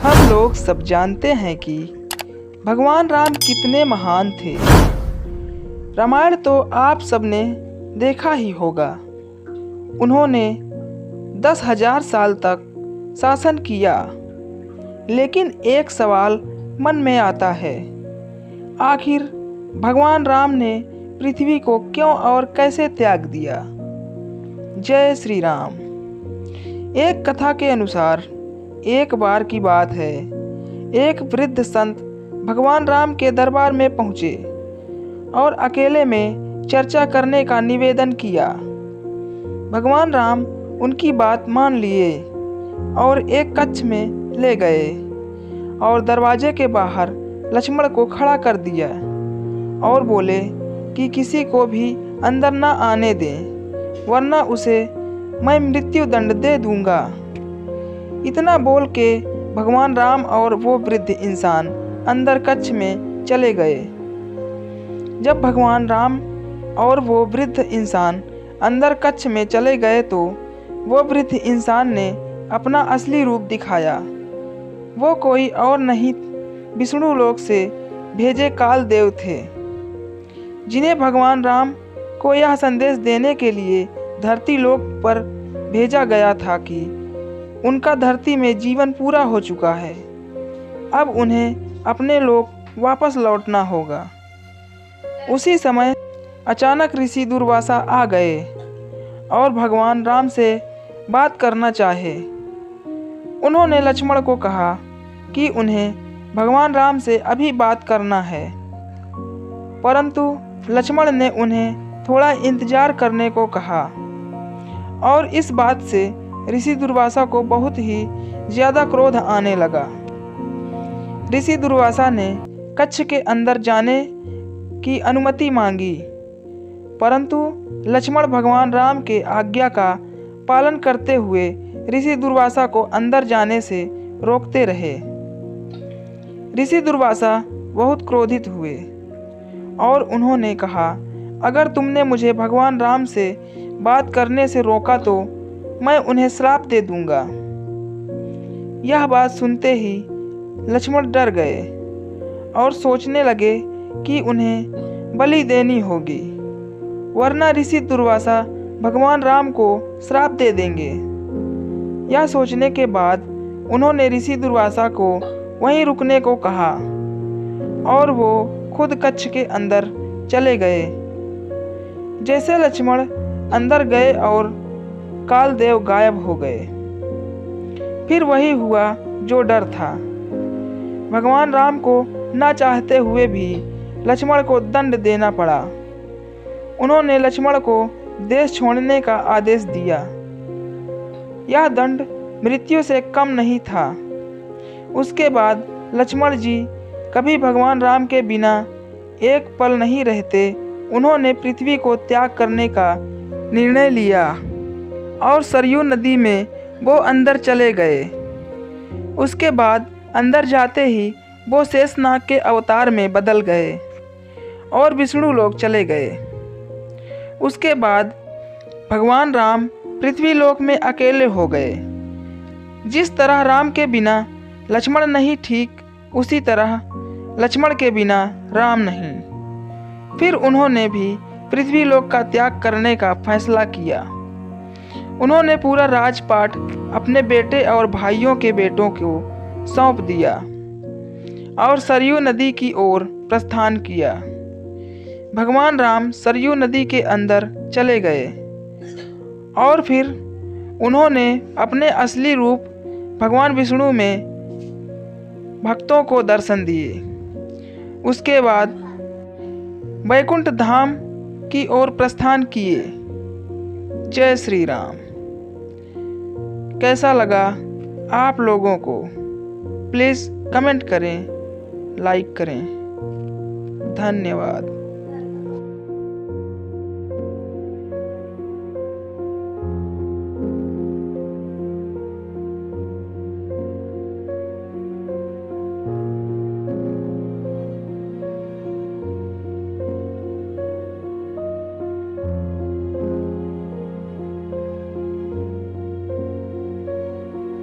हम लोग सब जानते हैं कि भगवान राम कितने महान थे। रामायण तो आप सबने देखा ही होगा। उन्होंने 10,000 साल तक शासन किया। लेकिन एक सवाल मन में आता है, आखिर भगवान राम ने पृथ्वी को क्यों और कैसे त्याग दिया? जय श्री राम। एक कथा के अनुसार एक बार की बात है, एक वृद्ध संत भगवान राम के दरबार में पहुँचे और अकेले में चर्चा करने का निवेदन किया। भगवान राम उनकी बात मान लिए और एक कक्ष में ले गए और दरवाजे के बाहर लक्ष्मण को खड़ा कर दिया और बोले कि किसी को भी अंदर न आने दें, वरना उसे मैं मृत्यु दंड दे दूंगा। इतना बोल के भगवान राम और वो वृद्ध इंसान अंदर कक्ष में चले गए। जब भगवान राम और वो वृद्ध इंसान अंदर कक्ष में चले गए तो वो वृद्ध इंसान ने अपना असली रूप दिखाया। वो कोई और नहीं, विष्णु लोक से भेजे काल देव थे, जिन्हें भगवान राम को यह संदेश देने के लिए धरती लोक पर भेजा गया था कि उनका धरती में जीवन पूरा हो चुका है, अब उन्हें अपने लोक वापस लौटना होगा। उसी समय अचानक ऋषि दुर्वासा आ गए और भगवान राम से बात करना चाहे। उन्होंने लक्ष्मण को कहा कि उन्हें भगवान राम से अभी बात करना है, परंतु लक्ष्मण ने उन्हें थोड़ा इंतजार करने को कहा और इस बात से ऋषि दुर्वासा को बहुत ही ज़्यादा क्रोध आने लगा। ऋषि दुर्वासा ने कक्ष के अंदर जाने की अनुमति मांगी, परंतु लक्ष्मण भगवान राम के आज्ञा का पालन करते हुए ऋषि दुर्वासा को अंदर जाने से रोकते रहे। ऋषि दुर्वासा बहुत क्रोधित हुए और उन्होंने कहा, अगर तुमने मुझे भगवान राम से बात करने से रोका तो मैं उन्हें श्राप दे दूंगा। यह बात सुनते ही लक्ष्मण डर गए और सोचने लगे कि उन्हें बलि देनी होगी, वरना ऋषि दुर्वासा भगवान राम को श्राप दे देंगे। यह सोचने के बाद उन्होंने ऋषि दुर्वासा को वहीं रुकने को कहा और वो खुद कक्ष के अंदर चले गए। जैसे लक्ष्मण अंदर गए और काल देव गायब हो गए। फिर वही हुआ जो डर था। भगवान राम को ना चाहते हुए भी लक्ष्मण को दंड देना पड़ा। उन्होंने लक्ष्मण को देश छोड़ने का आदेश दिया। यह दंड मृत्यु से कम नहीं था। उसके बाद लक्ष्मण जी कभी भगवान राम के बिना एक पल नहीं रहते। उन्होंने पृथ्वी को त्याग करने का निर्णय लिया और सरयू नदी में वो अंदर चले गए। उसके बाद अंदर जाते ही वो शेषनाग के अवतार में बदल गए और विष्णु लोक चले गए। उसके बाद भगवान राम पृथ्वी लोक में अकेले हो गए। जिस तरह राम के बिना लक्ष्मण नहीं ठीक, उसी तरह लक्ष्मण के बिना राम नहीं। फिर उन्होंने भी पृथ्वी लोक का त्याग करने का फैसला किया। उन्होंने पूरा राजपाट अपने बेटे और भाइयों के बेटों को सौंप दिया और सरयू नदी की ओर प्रस्थान किया। भगवान राम सरयू नदी के अंदर चले गए और फिर उन्होंने अपने असली रूप भगवान विष्णु में भक्तों को दर्शन दिए। उसके बाद वैकुंठ धाम की ओर प्रस्थान किए। जय श्री राम। कैसा लगा आप लोगों को? प्लीज़ कमेंट करें, लाइक करें। धन्यवाद।